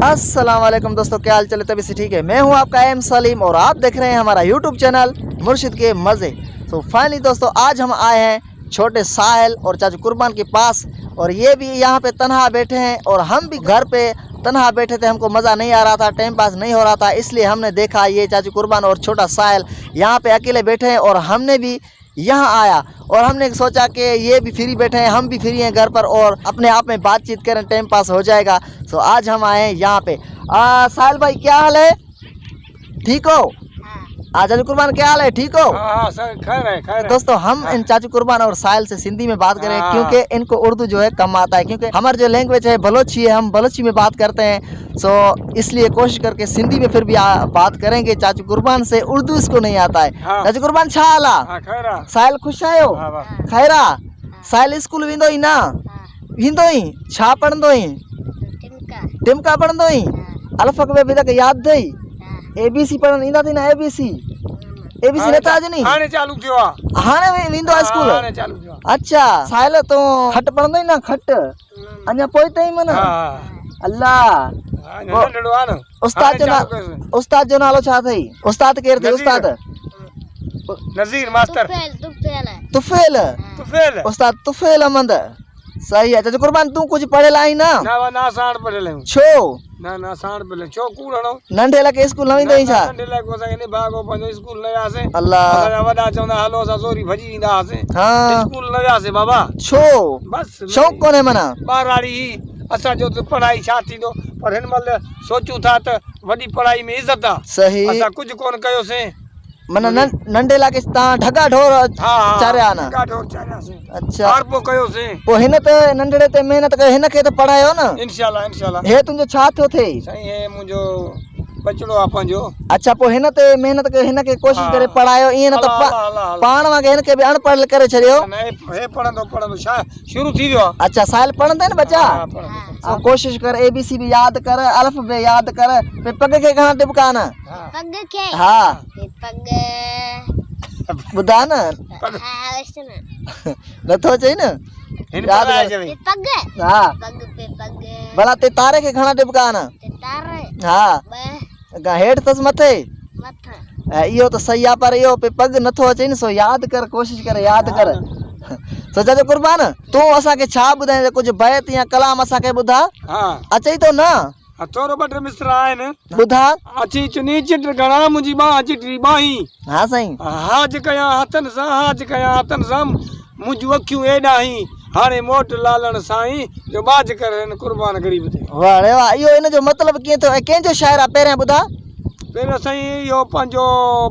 अस्सलाम वालेकुम दोस्तों, क्या हाल चले? तभी से ठीक है। मैं हूं आपका एम सलीम और आप देख रहे हैं हमारा यूट्यूब चैनल मुर्शिद के मज़े। तो फाइनली दोस्तों आज हम आए हैं छोटे साहिल और चाचू कुर्बान के पास, और ये भी यहाँ पे तन्हा बैठे हैं और हम भी घर पे तन्हा बैठे थे। हमको मज़ा नहीं आ रहा था, टाइम पास नहीं हो रहा था, इसलिए हमने देखा ये चाचू कुर्बान और छोटा साहिल यहाँ पे अकेले बैठे हैं और हमने भी यहाँ आया और हमने सोचा कि ये भी फ्री बैठे हैं, हम भी फ्री हैं घर पर और अपने आप में बातचीत करें, टाइम पास हो जाएगा। तो आज हम आए हैं यहाँ पे। साहिल भाई क्या हाल है? ठीक हो? चाचू कुर्बान क्या हाल है? ठीक हो? सर खैर है। दोस्तों हम इन चाचू कुर्बान और साहिल से सिंधी में बात करें क्योंकि इनको उर्दू जो है कम आता है, क्योंकि हमारी जो लैंग्वेज है बलोची है, हम बलोची में बात करते हैं। सो इसलिए कोशिश करके सिंधी में फिर भी बात करेंगे चाचू कुर्बान से। उर्दू इसको नहीं आता है। चाचू कुर्बान छा हाला? साहिल खुश आयो? खैरा? साहिल स्कूल वेंदो ही ना? वेंदो ही? छा पढ़ंदो ही? टिमका पढ़ंदो ही? अल्फक बे विदा के याद अथई? ABC पढ़ण ईंदा थी ना? ABC नथा अॼु नी? हाणे चालू थियो आहे। हाणे वेंदो आहे स्कूल? हाणे चालू थियो आहे। अच्छा साहिल तो खट पढ़ंदो ही ना? खट अञा पोइ ताईं मन? अल्लाह नंढड़ो आहे न। उस्ताद जो नालो छा अथई? उस्ताद केरु अथई? उस्ताद नज़ीर मास्टर। तुफेल उस्ताद तुफेल अहमद। सही है। चाचा कुर्बान तू कुछ पढ़ेला आई ना? ना साण पढ़ेल आहियूं। छो? ना साण पढ़ेल छो कूड़ हणो? नंढे लके स्कूल न वेंदो ही छा? नंढे लके असां ने भागो पंहिंजो स्कूल न वियासीं। अल्लाह असां वॾा चवंदा हलो असां सोरी भॼी ईंदा हुआसीं। हाँ स्कूल न वियासीं बाबा। छो? बस शौक़ कोन्हे मना? ॿारहाड़ी असांजो त पढ़ाई छा थींदो, पर हिन महिल सोचूं था त वॾी पढ़ाई में इज़त आहे। सही। असां कुझु कोन कयोसीं। मन नंढे लाके तव्हां ढगा ढोर चारिया ना? ढगा ढोर चारियासीं। अच्छा और पोइ कयोसीं। पोइ हिन ते नंढड़े ते महिनत कयो, हिन खे त पढ़ायो न? इंशाल्लाह। हे तुंहिंजो छा थियो थिए? साईं हे मुंहिंजो बचड़ो आहे पंहिंजो। अच्छा पोइ हिन ते महिनत कयो, हिन खे कोशिश करे पढ़ायो, ईअं न त पाण वांगे हिन खे बि अनपढ़ करे छॾियो। हे पढ़ंदो छा शुरू थी वियो आहे। अच्छा साहिल पढ़ंदा आहिनि बच्चा? कोशिश कर ABC भी याद कर, अल्फ बे याद कर, पे पग के कहां टिपका न? पग के? हां पग बुधा न? नथो चई न? याद कर पग। हां पग पे पग। भला ते तारे के घणा टिपका न? तारे। हां हेठ तस मथे मथा। इहो तो सही आ, पर इहो पे पग नथो अचे न। सो याद कर, कोशिश कर याद कर। सो चाचा कुर्बान तू असा के छा बुधाए? कुछ बैत या कलाम असा के बुधा? हां अचई तो न? थोरो बटर मिस्र आहिनि। बुधा अची चुनी चिट घणा मुंहिंजी बाह चिटरी बाही। हां साईं। हाज कया हथन सां मुंहिंजूं अखियूं एॾाही, हाणे मोट लालण साईं जो बाज कर कुर्बान गरीब ते। वाह रे वाह। इहो इन जो मतलब कीअं थियो? कंहिंजो शाइर आहे पहिरियां ॿुधा? पहिरियों साईं इहो पंहिंजो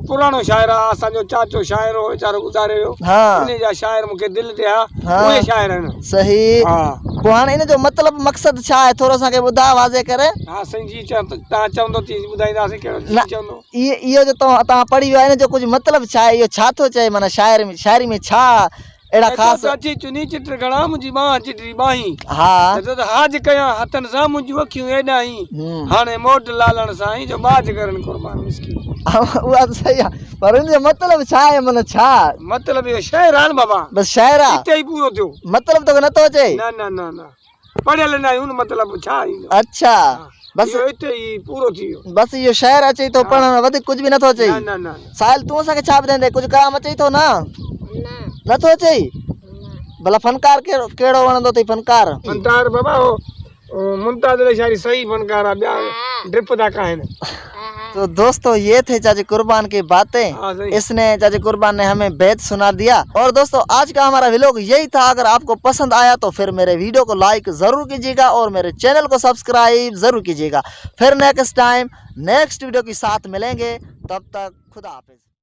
पुराणो शाइर आहे। असांजो चाचो शाइर हो, वीचारो गुज़ारे वियो। हाँ उन जा शाइर मूंखे दिलि ते आहे। हाँ। उहे शाइर आहिनि। सही। पोइ हाणे इन जो मतलब मक़सद छा आहे? थोरो असांखे ॿुधा वाज़े करे। हा साईं जी तव्हां चवंदो तीअं ॿुधाईंदासीं। कहिड़ो चवंदो? इहो जो तव्हां पढ़ी वियो आहे, इन जो कुझु मतलब छा आहे? इहो छा थो चए? माना शाइरी में छा अहिड़ा ख़ासि? अची चुनी चिट घणा मुंहिंजी बाह चिटरी बाही। हा हाज कया हथनि सां मुंहिंजूं अखियूं एॾाही, हाणे मोट लालण साईं जो बाज करनि कुर्बान मिस्किन। उहा त सही आहे, पर इन जो मतलब छा आहे? माना छा मतलब? इहो शाइर आहे न बाबा। बस शाइर आहे? हिते ई पूरो थियो। मतलब तोखे नथो अचे? न पढ़ियल न आहियूं, मतलब छा ईंदो? अच्छा बस हिते ई पूरो थी वियो। बस इहो शाइर अचे तो पढ़ण, वधीक कुझु बि नथो अचे? न। साहिल तूं असांखे छा ॿुधाईंदे? कुझु काम अचे थो न? नथो अचे? भला फनकार कहिड़ो वणंदो अथई? फनकार बाबा मुमताज शायरी सही फनकार आहे, ॿिया ड्रिप था कहिन। तो दोस्तों ये थे चाचा कुर्बान की बातें। इसने चाचा कुर्बान ने हमें बेत सुना दिया। और दोस्तों आज का हमारा व्लॉग यही था। अगर आपको पसंद आया तो फिर मेरे वीडियो को लाइक जरूर कीजिएगा और मेरे चैनल को सब्सक्राइब जरूर कीजिएगा। फिर नेक्स्ट टाइम नेक्स्ट वीडियो के साथ मिलेंगे, तब तक खुदा हाफिज।